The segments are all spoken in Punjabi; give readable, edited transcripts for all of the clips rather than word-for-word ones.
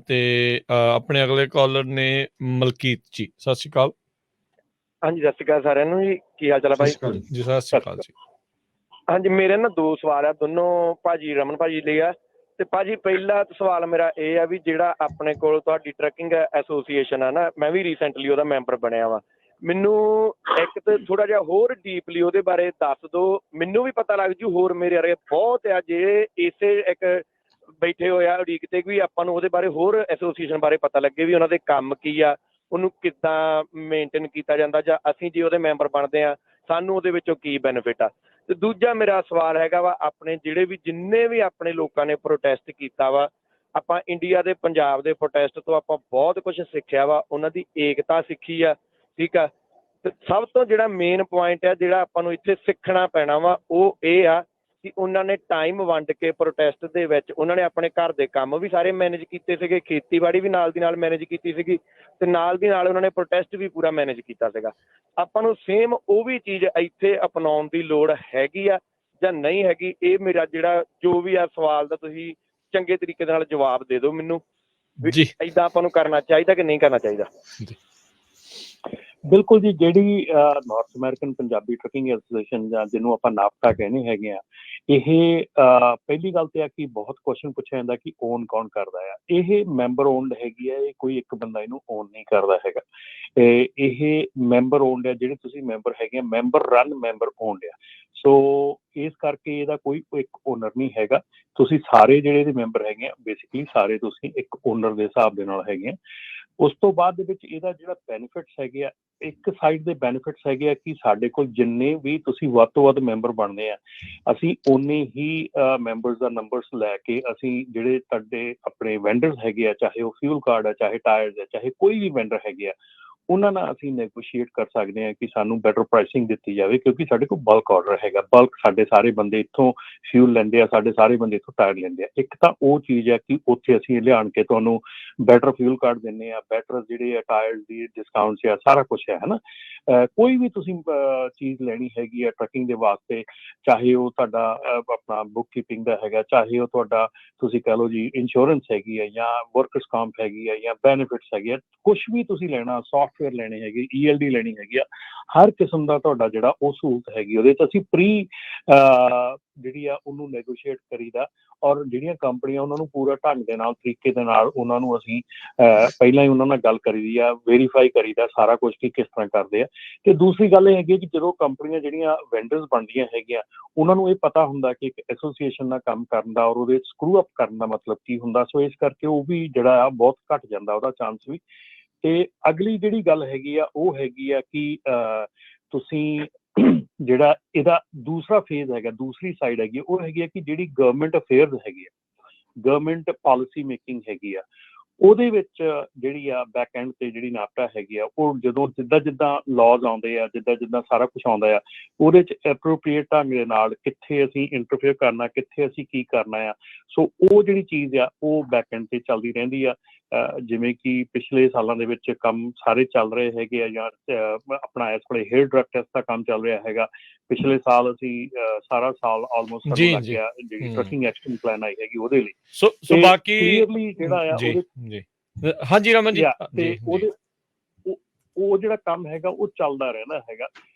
ਤੇ ਆਪਣੇ ਅਗਲੇ ਕਾਲਰ ਨੇ ਮਲਕੀਤ ਜੀ। ਸਤਿ ਸ਼੍ਰੀ ਅਕਾਲ। ਹਾਂਜੀ, ਸਤਿ ਸ਼੍ਰੀ ਅਕਾਲ ਸਾਰਿਆਂ ਨੂੰ ਜੀ। ਕੀ ਹਾਲ ਚਾਲ ਹੈ ਭਾਈ? ਜੀ ਸਤਿ ਸ਼੍ਰੀ ਅਕਾਲ ਜੀ। ਹਾਂਜੀ, ਮੇਰੇ ਨਾ ਦੋ ਸਵਾਲ ਆ, ਦੋਨੋਂ ਭਾਜੀ ਰਮਨ ਭਾਜੀ ਲਈ ਆ। ਤੇ ਭਾਜੀ ਪਹਿਲਾ ਸਵਾਲ ਮੇਰਾ ਇਹ ਆ ਵੀ ਜਿਹੜਾ ਆਪਣੇ ਕੋਲ ਤੁਹਾਡੀ ਟਰੱਕਿੰਗ ਐਸੋਸੀਏਸ਼ਨ ਆ ਨਾ, ਮੈਂ ਵੀ ਰੀਸੈਂਟਲੀ ਉਹਦਾ ਮੈਂਬਰ ਬਣਿਆ ਵਾ। ਮੈਨੂੰ ਇੱਕ ਤਾਂ ਥੋੜਾ ਜਿਹਾ ਹੋਰ ਡੀਪਲੀ ਉਹਦੇ ਬਾਰੇ ਦੱਸ ਦਿਓ, ਮੈਨੂੰ ਵੀ ਪਤਾ ਲੱਗ ਜੂ, ਹੋਰ ਮੇਰੇ ਬਾਰੇ ਬਹੁਤ ਆ ਜੇ ਇਸੇ ਇੱਕ ਬੈਠੇ ਹੋਏ ਆ ਉਡੀਕ ਤੇ ਵੀ ਆਪਾਂ ਨੂੰ ਉਹਦੇ ਬਾਰੇ ਹੋਰ ਐਸੋਸੀਏਸ਼ਨ ਬਾਰੇ ਪਤਾ ਲੱਗੇ ਵੀ ਉਹਨਾਂ ਦੇ ਕੰਮ ਕੀ ਆ, ਉਹਨੂੰ ਕਿੱਦਾਂ ਮੇਨਟੇਨ ਕੀਤਾ ਜਾਂਦਾ, ਜਾਂ ਅਸੀਂ ਜੇ ਉਹਦੇ ਮੈਂਬਰ ਬਣਦੇ ਆ ਸਾਨੂੰ ਉਹਦੇ ਵਿੱਚੋਂ ਕੀ ਬੈਨੀਫਿਟ ਆ। ਤੇ ਦੂਜਾ ਮੇਰਾ ਸਵਾਲ ਹੈਗਾ ਵਾ, ਆਪਣੇ ਜਿਹੜੇ ਵੀ ਜਿੰਨੇ ਵੀ ਆਪਣੇ ਲੋਕਾਂ ਨੇ ਪ੍ਰੋਟੈਸਟ ਕੀਤਾ ਵਾ, ਆਪਾਂ ਇੰਡੀਆ ਦੇ ਪੰਜਾਬ ਦੇ ਪ੍ਰੋਟੈਸਟ ਤੋਂ ਆਪਾਂ ਬਹੁਤ ਕੁਝ ਸਿੱਖਿਆ ਵਾ, ਉਹਨਾਂ ਦੀ ਏਕਤਾ ਸਿੱਖੀ ਆ, ਠੀਕ ਆ। ਤੇ ਸਭ ਤੋਂ ਜਿਹੜਾ ਮੇਨ ਪੁਆਇੰਟ ਆ ਜਿਹੜਾ ਆਪਾਂ ਨੂੰ ਇੱਥੇ ਸਿੱਖਣਾ ਪੈਣਾ ਵਾ ਉਹ ਇਹ ਆ ਕਿ ਉਹਨਾਂ ਨੇ ਟਾਈਮ ਵੰਡ ਕੇ ਪ੍ਰੋਟੈਸਟ ਦੇ ਵਿੱਚ ਉਹਨਾਂ ਨੇ ਆਪਣੇ ਘਰ ਦੇ ਕੰਮ ਵੀ ਸਾਰੇ ਮੈਨੇਜ ਕੀਤੇ ਸੀਗੇ, ਖੇਤੀਬਾੜੀ ਵੀ ਨਾਲ ਦੀ ਨਾਲ ਮੈਨੇਜ ਕੀਤੀ ਸੀਗੀ, ਤੇ ਨਾਲ ਦੀ ਨਾਲ ਉਹਨਾਂ ਨੇ ਪ੍ਰੋਟੈਸਟ ਵੀ ਪੂਰਾ ਮੈਨੇਜ ਕੀਤਾ ਸੀਗਾ। ਆਪਾਂ ਨੂੰ ਸੇਮ ਉਹ ਵੀ ਚੀਜ਼ ਇੱਥੇ ਅਪਣਾਉਣ ਦੀ ਲੋੜ ਹੈਗੀ ਆ ਜਾਂ ਨਹੀਂ ਹੈਗੀ? ਇਹ ਮੇਰਾ ਜਿਹੜਾ ਜੋ ਵੀ ਆ ਸਵਾਲ ਦਾ ਤੁਸੀਂ ਚੰਗੇ ਤਰੀਕੇ ਦੇ ਨਾਲ ਜਵਾਬ ਦੇ ਦਿਓ ਮੈਨੂੰ, ਵੀ ਏਦਾਂ ਆਪਾਂ ਨੂੰ ਕਰਨਾ ਚਾਹੀਦਾ ਕਿ ਨਹੀਂ ਕਰਨਾ ਚਾਹੀਦਾ। ਬਿਲਕੁਲ ਜੀ, ਜਿਹੜੀ north American Punjabi trucking association ਜਾਂ ਜਿਹਨੂੰ ਆਪਾਂ ਨਾਪਟਾ ਕਹਿੰਦੇ ਹੈਗੇ ਆ, ਇਹ ਪਹਿਲੀ ਗੱਲ ਤੇ ਆ ਕਿ ਬਹੁਤ ਕੁਐਸਚਨ ਪੁੱਛਿਆ ਜਾਂਦਾ ਕਿ ਓਨ ਕੌਣ ਕਰਦਾ ਆ। ਇਹ ਮੈਂਬਰ ਓਨਡ ਹੈਗੀ ਆ, ਇਹ ਕੋਈ ਇੱਕ ਬੰਦਾ ਇਹਨੂੰ ਓਨ ਨਹੀਂ ਕਰਦਾ ਹੈਗਾ। ਇਹ ਮੈਂਬਰ ਓਨਡ ਆ, ਜਿਹੜੇ ਤੁਸੀਂ ਮੈਂਬਰ ਹੈਗੇ ਆ, ਮੈਂਬਰ ਰਨ ਮੈਂਬਰ ਓਨਡ ਆ। ਸੋ ਇਸ ਕਰਕੇ ਇਹਦਾ ਕੋਈ ਇੱਕ ਓਨਰ ਨਹੀਂ ਹੈਗਾ। ਤੁਸੀਂ ਸਾਰੇ ਜਿਹੜੇ ਇਹਦੇ ਮੈਂਬਰ ਹੈਗੇ ਆ, ਬੇਸਿਕਲੀ ਸਾਰੇ ਤੁਸੀਂ ਇੱਕ ਓਨਰ ਦੇ ਹਿਸਾਬ ਦੇ ਨਾਲ ਹੈਗੇ ਆ। ਉਸ ਤੋਂ ਬਾਅਦ ਦੇ ਵਿੱਚ ਇਹਦਾ ਜਿਹੜਾ ਬੈਨੀਫਿਟਸ ਹੈਗੇ ਆ, ਇੱਕ ਸਾਈਡ ਦੇ ਬੈਨੀਫਿਟਸ ਹੈਗੇ ਆ ਕਿ ਸਾਡੇ ਕੋਲ ਜਿੰਨੇ ਵੀ ਤੁਸੀਂ ਵੱਧ ਤੋਂ ਵੱਧ ਮੈਂਬਰ ਬਣਦੇ ਆ, ਅਸੀਂ ਓਨੇ ਹੀ ਮੈਂਬਰਸ ਦਾ ਨੰਬਰਸ ਲੈ ਕੇ ਅਸੀਂ ਜਿਹੜੇ ਤੁਹਾਡੇ ਆਪਣੇ ਵੈਂਡਰਸ ਹੈਗੇ ਆ, ਚਾਹੇ ਉਹ ਫਿਊਲ ਕਾਰਡ ਆ, ਚਾਹੇ ਟਾਇਰਸ ਆ, ਚਾਹੇ ਕੋਈ ਵੀ ਵੈਂਡਰ ਹੈਗੇ ਆ, ਉਹਨਾਂ ਨਾਲ ਅਸੀਂ ਨੈਗੋਸ਼ੀਏਟ ਕਰ ਸਕਦੇ ਹਾਂ ਕਿ ਸਾਨੂੰ ਬੈਟਰ ਪ੍ਰਾਈਸਿੰਗ ਦਿੱਤੀ ਜਾਵੇ, ਕਿਉਂਕਿ ਸਾਡੇ ਕੋਲ ਬਲਕ ਆਰਡਰ ਹੈਗਾ। ਬਲਕ ਸਾਡੇ ਸਾਰੇ ਬੰਦੇ ਇੱਥੋਂ ਫਿਊਲ ਲੈਂਦੇ ਆ, ਸਾਡੇ ਸਾਰੇ ਬੰਦੇ ਇੱਥੋਂ ਟਾਇਰ ਲੈਂਦੇ ਆ। ਇੱਕ ਤਾਂ ਉਹ ਚੀਜ਼ ਹੈ ਕਿ ਉੱਥੇ ਅਸੀਂ ਲਿਆਣ ਕੇ ਤੁਹਾਨੂੰ ਬੈਟਰ ਫਿਊਲ ਕਾਰਡ ਦਿੰਦੇ ਆ, ਬੈਟਰ ਜਿਹੜੇ ਆ ਟਾਇਰਸ ਦੀ ਡਿਸਕਾਊਂਟਸ ਆ, ਸਾਰਾ ਕੁਛ ਹੈ ਨਾ। ਕੋਈ ਵੀ ਤੁਸੀਂ ਚੀਜ਼ ਲੈਣੀ ਹੈਗੀ ਆ ਟਰੱਕਿੰਗ ਦੇ ਵਾਸਤੇ, ਚਾਹੇ ਉਹ ਤੁਹਾਡਾ ਆਪਣਾ ਬੁੱਕ ਕੀਪਿੰਗ ਦਾ ਹੈਗਾ, ਚਾਹੇ ਉਹ ਤੁਹਾਡਾ ਤੁਸੀਂ ਕਹਿ ਲਓ ਜੀ ਇੰਸ਼ੋਰੈਂਸ ਹੈਗੀ ਹੈ, ਜਾਂ ਵਰਕਰਸ ਕੰਪ ਹੈਗੀ ਹੈ, ਜਾਂ ਬੈਨੀਫਿਟਸ ਹੈਗੇ ਆ, ਕੁਛ ਵੀ ਤੁਸੀਂ ਲੈਣਾ, ਸੌਫਟਵੇਅਰ ਲੈਣੇ ਹੈਗੇ, ELD ਲੈਣੀ ਹੈਗੀ ਆ, ਹਰ ਕਿਸਮ ਦਾ ਤੁਹਾਡਾ ਜਿਹੜਾ ਉਹ ਸਹੂਲਤ ਹੈਗੀ। ਉਹਦੇ 'ਚ ਅਸੀਂ ਪ੍ਰੀ ਜਿਹੜੀ ਆ ਉਹਨੂੰ ਨੈਗੋਸ਼ੀਏਟ ਕਰੀਦਾ, ਔਰ ਜਿਹੜੀਆਂ ਕੰਪਨੀਆਂ ਉਹਨਾਂ ਨੂੰ ਪੂਰਾ ਢੰਗ ਦੇ ਨਾਲ ਤਰੀਕੇ ਦੇ ਨਾਲ ਉਹਨਾਂ ਨੂੰ ਅਸੀਂ ਪਹਿਲਾਂ ਹੀ ਉਹਨਾਂ ਨਾਲ ਗੱਲ ਕਰੀਦੀ ਆ, ਵੈਰੀਫਾਈ ਕਰੀਦਾ ਸਾਰਾ ਕੁਛ ਕਿ ਕਿਸ ਤਰ੍ਹਾਂ ਕਰਦੇ ਆ। ਤੇ ਦੂਸਰੀ ਗੱਲ ਇਹ ਹੈਗੀ ਕਿ ਜਦੋਂ ਕੰਪਨੀਆਂ ਜਿਹੜੀਆਂ ਵੈਂਡਰਸ ਬਣਦੀਆਂ ਹੈਗੀਆਂ, ਉਹਨਾਂ ਨੂੰ ਇਹ ਪਤਾ ਹੁੰਦਾ ਕਿ ਇੱਕ ਐਸੋਸੀਏਸ਼ਨ ਨਾਲ ਕੰਮ ਕਰਨ ਦਾ ਔਰ ਉਹਦੇ ਸਕਰੂ ਅਪ ਕਰਨ ਦਾ ਮਤਲਬ ਕੀ ਹੁੰਦਾ। ਸੋ ਇਸ ਕਰਕੇ ਉਹ ਵੀ ਜਿਹੜਾ ਆ ਬਹੁਤ ਘੱਟ ਜਾਂਦਾ ਉਹਦਾ ਚਾਂਸ ਵੀ। ਤੇ ਅਗਲੀ ਜਿਹੜੀ ਗੱਲ ਹੈਗੀ ਆ ਉਹ ਹੈਗੀ ਆ ਕਿ ਤੁਸੀਂ ਜਿਹੜਾ ਇਹਦਾ ਦੂਸਰਾ ਫੇਜ਼ ਹੈਗਾ, ਦੂਸਰੀ ਸਾਈਡ ਹੈਗੀ, ਉਹ ਹੈਗੀ ਆ ਕਿ ਜਿਹੜੀ ਗਵਰਨਮੈਂਟ ਅਫੇਅਰਸ ਹੈਗੀ ਆ, ਗਵਰਨਮੈਂਟ ਪਾਲਿਸੀ ਮੇਕਿੰਗ ਹੈਗੀ ਆ, ਉਹਦੇ ਵਿੱਚ ਜਿਹੜੀ ਆ ਬੈਕ ਐਂਡ ਤੇ ਜਿਹੜੀ ਨਾਪਟਾ ਹੈਗੀ ਆ, ਉਹ ਜਦੋਂ ਜਿੱਦਾਂ ਲਾਜ਼ ਆਉਂਦੇ ਆ, ਜਿੱਦਾਂ ਸਾਰਾ ਕੁਛ ਆਉਂਦਾ ਆ, ਉਹਦੇ 'ਚ ਐਪਰੋਪ੍ਰੀਏਟ ਢੰਗ ਦੇ ਨਾਲ ਕਿੱਥੇ ਅਸੀਂ ਇੰਟਰਫੇਅਰ ਕਰਨਾ, ਕਿੱਥੇ ਅਸੀਂ ਕੀ ਕਰਨਾ ਆ। ਸੋ ਉਹ ਜਿਹੜੀ ਚੀਜ਼ ਆ ਉਹ ਬੈਕ ਐਂਡ ਤੇ ਚੱਲਦੀ ਰਹਿੰਦੀ ਆ। ਜਿਵੇਂ ਕਿ ਪਿਛਲੇ ਸਾਲਾਂ ਦੇ ਵਿੱਚ ਕੰਮ ਸਾਰੇ ਚੱਲ ਰਹੇ ਹੈਗੇ ਆ, ਜਾਂ ਆਪਣਾ ਇਸ ਵੇਲੇ ਹੇਅਰ ਡਰੱਗ ਟੈਸਟ ਦਾ ਕੰਮ ਚੱਲ ਰਿਹਾ ਹੈਗਾ। ਪਿਛਲੇ ਸਾਲ ਅਸੀਂ ਸਾਰਾ ਸਾਲ ਆਲਮੋਸਟ ਸਾਨੂੰ ਲੱਗ ਗਿਆ ਜਿਹੜੀ ਟਰੱਕਿੰਗ ਐਕਸ਼ਨ ਪਲਾਨ ਆਈ ਹੈਗੀ ਉਹਦੇ ਲਈ। ਸੋ ਬਾਕੀ ਕਲੀਅਰਲੀ ਜਿਹੜਾ ਆ ਉਹਦੇ ਹਾਂਜੀ ਰਮਨ ਜੀ, ਤੇ ਉਹਦੇ ਉਹ ਜਿਹੜਾ ਕੰਮ ਹੈਗਾ ਉਹ ਚੱਲਦਾ ਰਹਿੰਦਾ ਹੈਗਾ।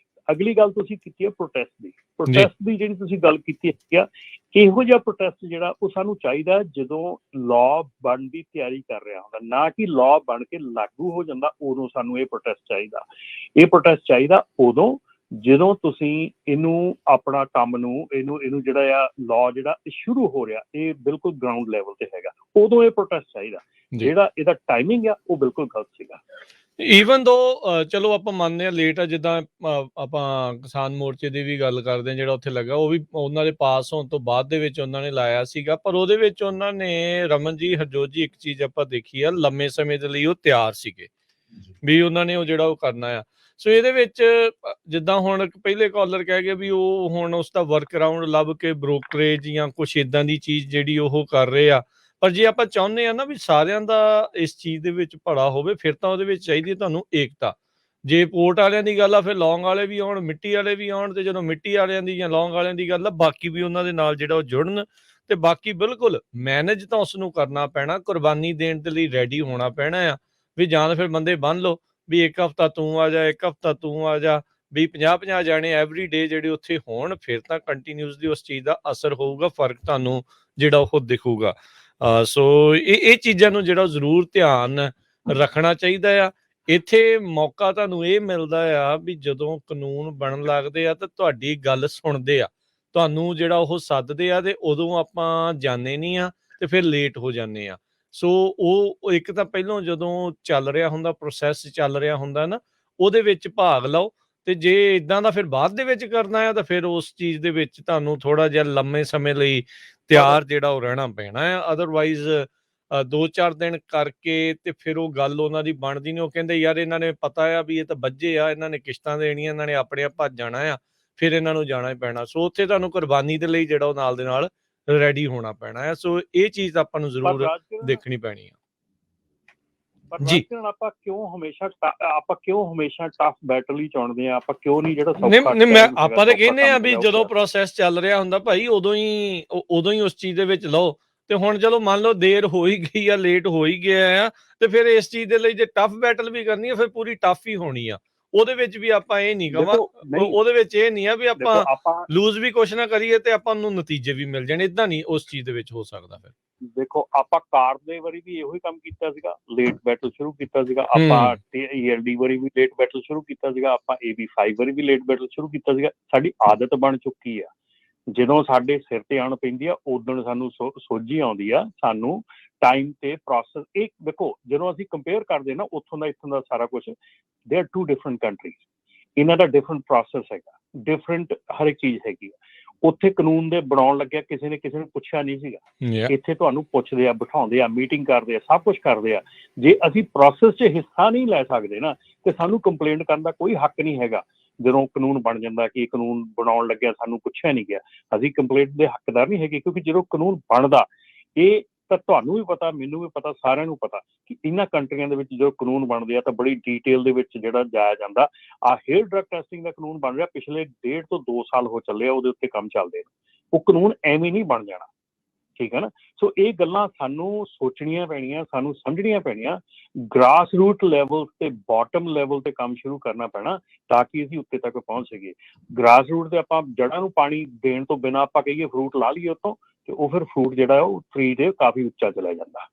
ਅਗਲੀ ਗੱਲ ਤੁਸੀਂ ਕੀਤੀ ਹੈ ਪ੍ਰੋਟੈਸਟ ਦੀ। ਪ੍ਰੋਟੈਸਟ ਦੀ ਜਿਹੜੀ ਤੁਸੀਂ ਗੱਲ ਕੀਤੀ ਹੈ, ਇਹੋ ਜਿਹਾ ਪ੍ਰੋਟੈਸਟ ਜਿਹੜਾ ਉਹ ਸਾਨੂੰ ਚਾਹੀਦਾ ਜਦੋਂ ਲਾਅ ਬਣਨ ਦੀ ਤਿਆਰੀ ਕਰ ਰਿਹਾ ਹੁੰਦਾ, ਨਾ ਕਿ ਲਾਅ ਬਣ ਕੇ ਲਾਗੂ ਹੋ ਜਾਂਦਾ ਉਦੋਂ ਸਾਨੂੰ ਇਹ ਪ੍ਰੋਟੈਸਟ ਚਾਹੀਦਾ। ਇਹ ਪ੍ਰੋਟੈਸਟ ਚਾਹੀਦਾ ਉਦੋਂ ਜਦੋਂ ਤੁਸੀਂ ਇਹਨੂੰ ਆਪਣਾ ਕੰਮ ਨੂੰ ਇਹਨੂੰ ਜਿਹੜਾ ਆ ਲਾਅ ਜਿਹੜਾ ਸ਼ੁਰੂ ਹੋ ਰਿਹਾ, ਇਹ ਬਿਲਕੁਲ ਗਰਾਊਂਡ ਲੈਵਲ ਤੇ ਹੈਗਾ, ਉਦੋਂ ਇਹ ਪ੍ਰੋਟੈਸਟ ਚਾਹੀਦਾ। ਜਿਹੜਾ ਇਹਦਾ ਟਾਈਮਿੰਗ ਆ ਉਹ ਬਿਲਕੁਲ ਗਲਤ ਸੀਗਾ। ਈਵਨ ਦੋ ਚਲੋ ਆਪਾਂ ਮੰਨਦੇ ਹਾਂ ਲੇਟ ਆ, ਜਿੱਦਾਂ ਆਪਾਂ ਕਿਸਾਨ ਮੋਰਚੇ ਦੀ ਵੀ ਗੱਲ ਕਰਦੇ ਹਾਂ, ਜਿਹੜਾ ਉੱਥੇ ਲੱਗਾ ਉਹ ਵੀ ਉਹਨਾਂ ਦੇ ਪਾਸ ਹੋਣ ਤੋਂ ਬਾਅਦ ਦੇ ਵਿੱਚ ਉਹਨਾਂ ਨੇ ਲਾਇਆ ਸੀਗਾ, ਪਰ ਉਹਦੇ ਵਿੱਚ ਉਹਨਾਂ ਨੇ ਰਮਨ ਜੀ, ਹਰਜੋਤ ਜੀ, ਇੱਕ ਚੀਜ਼ ਆਪਾਂ ਦੇਖੀ ਆ, ਲੰਮੇ ਸਮੇਂ ਦੇ ਲਈ ਉਹ ਤਿਆਰ ਸੀਗੇ ਵੀ ਉਹਨਾਂ ਨੇ ਉਹ ਜਿਹੜਾ ਉਹ ਕਰਨਾ ਆ। ਸੋ ਇਹਦੇ ਵਿੱਚ ਜਿੱਦਾਂ ਹੁਣ ਪਹਿਲੇ ਕਾਲਰ ਕਹਿ ਗਏ ਵੀ ਉਹ ਹੁਣ ਉਸ ਦਾ ਵਰਕ ਅਰਾਊਂਡ ਲੱਭ ਕੇ ਬ੍ਰੋਕਰੇਜ ਜਾਂ ਕੁਛ ਇੱਦਾਂ ਦੀ ਚੀਜ਼ ਜਿਹੜੀ ਉਹ ਕਰ ਰਹੇ ਆ। ਪਰ ਜੇ ਆਪਾਂ ਚਾਹੁੰਦੇ ਹਾਂ ਨਾ ਵੀ ਸਾਰਿਆਂ ਦਾ ਇਸ ਚੀਜ਼ ਦੇ ਵਿੱਚ ਭਲਾ ਹੋਵੇ, ਫਿਰ ਤਾਂ ਉਹਦੇ ਵਿੱਚ ਚਾਹੀਦੀ ਤੁਹਾਨੂੰ ਏਕਤਾ। ਜੇ ਪੋਰਟ ਵਾਲਿਆਂ ਦੀ ਗੱਲ ਆ, ਫਿਰ ਲੌਂਗ ਵਾਲੇ ਵੀ ਆਉਣ, ਮਿੱਟੀ ਵਾਲੇ ਵੀ ਆਉਣ, ਤੇ ਜਦੋਂ ਮਿੱਟੀ ਵਾਲਿਆਂ ਦੀ ਜਾਂ ਲੌਂਗ ਵਾਲਿਆਂ ਦੀ ਗੱਲ ਆ, ਬਾਕੀ ਵੀ ਉਹਨਾਂ ਦੇ ਨਾਲ ਜਿਹੜਾ ਉਹ ਜੁੜਨ ਤੇ ਬਾਕੀ ਬਿਲਕੁਲ ਮੈਨੇਜ ਤਾਂ ਉਸ ਨੂੰ ਕਰਨਾ ਪੈਣਾ, ਕੁਰਬਾਨੀ ਦੇਣ ਦੇ ਲਈ ਰੈਡੀ ਹੋਣਾ ਪੈਣਾ ਆ ਵੀ ਜਾਂ ਤਾਂ ਫਿਰ ਬੰਦੇ ਬੰਨ੍ਹ ਲਓ ਵੀ 1 ਹਫ਼ਤਾ ਤੂੰ ਆ ਜਾ, 1 ਹਫ਼ਤਾ ਤੂੰ ਆ ਜਾ, ਵੀ 50-50 ਜਾਣੇ ਐਵਰੀ ਡੇ ਜਿਹੜੇ ਉੱਥੇ ਹੋਣ, ਫਿਰ ਤਾਂ ਕੰਟੀਨਿਊਸਲੀ ਉਸ ਚੀਜ਼ ਦਾ ਅਸਰ ਹੋਊਗਾ, ਫਰਕ ਤੁਹਾਨੂੰ ਜਿਹੜਾ ਉਹ ਦਿਖੂਗਾ। ਸੋ ਇਹ ਚੀਜ਼ਾਂ ਨੂੰ ਜਿਹੜਾ ਜ਼ਰੂਰ ਧਿਆਨ ਰੱਖਣਾ ਚਾਹੀਦਾ ਆ। ਇੱਥੇ ਮੌਕਾ ਤੁਹਾਨੂੰ ਇਹ ਮਿਲਦਾ ਆ ਵੀ ਜਦੋਂ ਕਾਨੂੰਨ ਬਣਨ ਲੱਗਦੇ ਆ ਤਾਂ ਤੁਹਾਡੀ ਗੱਲ ਸੁਣਦੇ ਆ, ਤੁਹਾਨੂੰ ਜਿਹੜਾ ਉਹ ਸੱਦਦੇ ਆ ਤੇ ਉਦੋਂ ਆਪਾਂ ਜਾਂਦੇ ਨਹੀਂ ਆ ਤੇ ਫਿਰ ਲੇਟ ਹੋ ਜਾਂਦੇ ਆ। ਸੋ ਉਹ ਇੱਕ ਤਾਂ ਪਹਿਲੋਂ ਜਦੋਂ ਚੱਲ ਰਿਹਾ ਹੁੰਦਾ, ਪ੍ਰੋਸੈਸ ਚੱਲ ਰਿਹਾ ਹੁੰਦਾ ਨਾ, ਉਹਦੇ ਵਿੱਚ ਭਾਗ ਲਓ ਤੇ ਜੇ ਇਦਾਂ ਦਾ ਫਿਰ ਬਾਅਦ ਦੇ ਵਿੱਚ ਕਰਨਾ ਆ ਤਾਂ ਫਿਰ ਉਸ ਚੀਜ਼ ਦੇ ਵਿੱਚ ਤੁਹਾਨੂੰ ਥੋੜਾ ਜਿਹਾ ਲੰਮੇ ਸਮੇਂ ਲਈ ਤਿਆਰ ਜਿਹੜਾ ਉਹ ਰਹਿਣਾ ਪੈਣਾ ਆ। ਅਦਰਵਾਈਜ਼ 2-4 ਦਿਨ ਕਰਕੇ ਤੇ ਫਿਰ ਉਹ ਗੱਲ ਉਹਨਾਂ ਦੀ ਬਣਦੀ ਨਹੀਂ। ਉਹ ਕਹਿੰਦੇ ਯਾਰ ਇਹਨਾਂ ਨੇ ਪਤਾ ਆ ਵੀ ਇਹ ਤਾਂ ਬੱਝੇ ਆ, ਇਹਨਾਂ ਨੇ ਕਿਸ਼ਤਾਂ ਦੇਣੀਆਂ, ਇਹਨਾਂ ਨੇ ਆਪਣੇ ਆਪ ਭੱਜ ਜਾਣਾ ਆ, ਫਿਰ ਇਹਨਾਂ ਨੂੰ ਜਾਣਾ ਹੀ ਪੈਣਾ। ਸੋ ਉੱਥੇ ਤੁਹਾਨੂੰ ਕੁਰਬਾਨੀ ਦੇ ਲਈ ਜਿਹੜਾ ਉਹ ਨਾਲ ਦੇ ਨਾਲ ਰੈਡੀ ਹੋਣਾ ਪੈਣਾ ਆ। ਸੋ ਇਹ ਚੀਜ਼ ਆਪਾਂ ਨੂੰ ਜ਼ਰੂਰ ਦੇਖਣੀ ਪੈਣੀ ਆ। ਜੀ ਆਪਾਂ ਕਿਉਂ ਹਮੇਸ਼ਾ ਟਫ ਬੈਟਲ ਹੀ ਚਾਹੁੰਦੇ ਆ? ਆਪਾਂ ਕਿਉਂ ਨਹੀਂ ਜਿਹੜਾ ਨਹੀਂ ਮੈਂ ਆਪਾਂ ਤਾਂ ਕਹਿੰਦੇ ਆ ਵੀ ਜਦੋਂ ਪ੍ਰੋਸੈਸ ਚੱਲ ਰਿਹਾ ਹੁੰਦਾ ਭਾਈ ਉਦੋਂ ਹੀ ਉਸ ਚੀਜ਼ ਦੇ ਵਿੱਚ ਲਓ। ਤੇ ਹੁਣ ਚਲੋ ਮੰਨ ਲਓ ਦੇਰ ਹੋ ਹੀ ਗਈ ਆ, ਲੇਟ ਹੋ ਹੀ ਗਿਆ ਆ, ਤੇ ਫਿਰ ਇਸ ਚੀਜ਼ ਦੇ ਲਈ ਜੇ ਟਫ ਬੈਟਲ ਵੀ ਕਰਨੀ ਆ ਫਿਰ ਪੂਰੀ ਟਫ ਹੀ ਹੋਣੀ ਆ। ਉਹਦੇ ਵਿੱਚ ਵੀ ਆਪਾਂ ਇਹ ਨਹੀਂ ਕਹਾਂ, ਉਹਦੇ ਵਿੱਚ ਇਹ ਨਹੀਂ ਆ ਵੀ ਆਪਾਂ ਲੂਜ਼ ਵੀ ਕੁਛ ਨਾ ਕਰੀਏ ਤੇ ਆਪਾਂ ਨੂੰ ਨਤੀਜੇ ਵੀ ਮਿਲ ਜਾਣ, ਏਦਾਂ ਨਹੀਂ ਉਸ ਚੀਜ਼ ਦੇ ਵਿੱਚ ਹੋ ਸਕਦਾ। ਫਿਰ ਦੇਖੋ ਆਪਾਂ ਕਾਰ ਦੇ ਵਾਰੀ ਵੀ ਇਹੋ ਹੀ ਕੰਮ ਕੀਤਾ ਸੀਗਾ, ਲੇਟ ਬੈਟਲ ਸ਼ੁਰੂ ਕੀਤਾ ਸੀਗਾ ਆਪਾਂ, ਤੇ ELD ਵਾਰੀ ਵੀ ਲੇਟ ਬੈਟਲ ਸ਼ੁਰੂ ਕੀਤਾ ਸੀਗਾ ਆਪਾਂ, AB5 ਵਾਰੀ ਵੀ ਲੇਟ ਬੈਟਲ ਸ਼ੁਰੂ ਕੀਤਾ ਸੀਗਾ। ਸਾਡੀ ਆਦਤ ਬਣ ਚੁੱਕੀ ਆ, ਜਦੋਂ ਸਾਡੇ ਸਿਰ ਤੇ ਆਣ ਪੈਂਦੀ ਆ ਉਦੋਂ ਸਾਨੂੰ ਸੋਝੀ ਆਉਂਦੀ ਆ, ਸਾਨੂੰ ਟਾਈਮ ਤੇ ਪ੍ਰੋਸੈਸ। ਇਹ ਦੇਖੋ ਜਦੋਂ ਅਸੀਂ ਕੰਪੇਅਰ ਕਰਦੇ ਨਾ ਉੱਥੋਂ ਦਾ ਇੱਥੋਂ ਦਾ ਸਾਰਾ ਕੁਛ, ਦੇ ਆਰ 2 ਡਿਫਰੈਂਟ ਕੰਟਰੀਜ਼, ਇਹਨਾਂ ਦਾ ਡਿਫਰੈਂਟ ਪ੍ਰੋਸੈਸ ਹੈਗਾ, ਡਿਫਰੈਂਟ ਹਰ ਇੱਕ ਚੀਜ਼ ਹੈਗੀ ਆ। ਉੱਥੇ ਕਾਨੂੰਨ ਦੇ ਬਣਾਉਣ ਲੱਗਿਆ ਕਿਸੇ ਨੇ ਪੁੱਛਿਆ ਨਹੀਂ ਸੀਗਾ, ਇੱਥੇ ਤੁਹਾਨੂੰ ਪੁੱਛਦੇ ਆ, ਬਿਠਾਉਂਦੇ ਆ, ਮੀਟਿੰਗ ਕਰਦੇ ਆ, ਸਭ ਕੁਛ ਕਰਦੇ ਆ। ਜੇ ਅਸੀਂ ਪ੍ਰੋਸੈਸ 'ਚ ਹਿੱਸਾ ਨਹੀਂ ਲੈ ਸਕਦੇ ਨਾ ਤੇ ਸਾਨੂੰ ਕੰਪਲੇਂਟ ਕਰਨ ਦਾ ਕੋਈ ਹੱਕ ਨਹੀਂ ਹੈਗਾ। ਜਦੋਂ ਕਾਨੂੰਨ ਬਣ ਜਾਂਦਾ ਕਿ ਕਾਨੂੰਨ ਬਣਾਉਣ ਲੱਗਿਆ ਸਾਨੂੰ ਪੁੱਛਿਆ ਨਹੀਂ ਗਿਆ, ਅਸੀਂ ਕੰਪਲੇਂਟ ਦੇ ਹੱਕਦਾਰ ਨਹੀਂ ਹੈਗੇ। ਕਿਉਂਕਿ ਜਦੋਂ ਕਾਨੂੰਨ ਬਣਦਾ, ਇਹ ਤਾਂ ਤੁਹਾਨੂੰ ਵੀ ਪਤਾ, ਮੈਨੂੰ ਵੀ ਪਤਾ, ਸਾਰਿਆਂ ਨੂੰ ਪਤਾ ਕਿ ਇਹਨਾਂ ਕੰਟਰੀਆਂ ਦੇ ਵਿੱਚ ਜਦੋਂ ਕਾਨੂੰਨ ਬਣਦੇ ਆ ਤਾਂ ਬੜੀ ਡੀਟੇਲ ਦੇ ਵਿੱਚ ਜਿਹੜਾ ਜਾਇਆ ਜਾਂਦਾ। ਆਹ ਹੇਅਰ ਡਰੱਗ ਟੈਸਟਿੰਗ ਦਾ ਕਾਨੂੰਨ ਬਣ ਰਿਹਾ, ਪਿਛਲੇ 1.5 ਤੋਂ 2 ਸਾਲ ਹੋ ਚੱਲੇ ਆ ਉਹਦੇ ਉੱਤੇ ਕੰਮ ਚੱਲਦੇ ਨੇ। ਉਹ ਕਾਨੂੰਨ ਐਵੇਂ ਨਹੀਂ ਬਣ ਜਾਣਾ, ਠੀਕ ਹੈ ਨਾ। ਸੋ ਇਹ ਗੱਲਾਂ ਸਾਨੂੰ ਸੋਚਣੀਆਂ ਪੈਣੀਆਂ, ਸਾਨੂੰ ਸਮਝਣੀਆਂ ਪੈਣੀਆਂ। ਗ੍ਰਾਸ ਰੂਟ ਲੈਵਲ ਤੇ ਬਾਟਮ ਲੈਵਲ ਤੇ ਕੰਮ ਸ਼ੁਰੂ ਕਰਨਾ ਪੈਣਾ ਤਾਂ ਕਿ ਅਸੀਂ ਉੱਤੇ ਤੱਕ ਪਹੁੰਚ ਸਕੀਏ। ਗ੍ਰਾਸ ਰੂਟ ਤੇ ਆਪਾਂ ਜੜ੍ਹਾਂ ਨੂੰ ਪਾਣੀ ਦੇਣ ਤੋਂ ਬਿਨਾਂ ਆਪਾਂ ਕਹੀਏ ਫਰੂਟ ਲਾ ਲਈਏ ਉੱਤੋਂ, ਤੇ ਉਹ ਫਿਰ ਫਰੂਟ ਜਿਹੜਾ ਉਹ ਟਰੀ ਦੇ ਕਾਫੀ ਉੱਚਾ ਚਲਾ ਜਾਂਦਾ।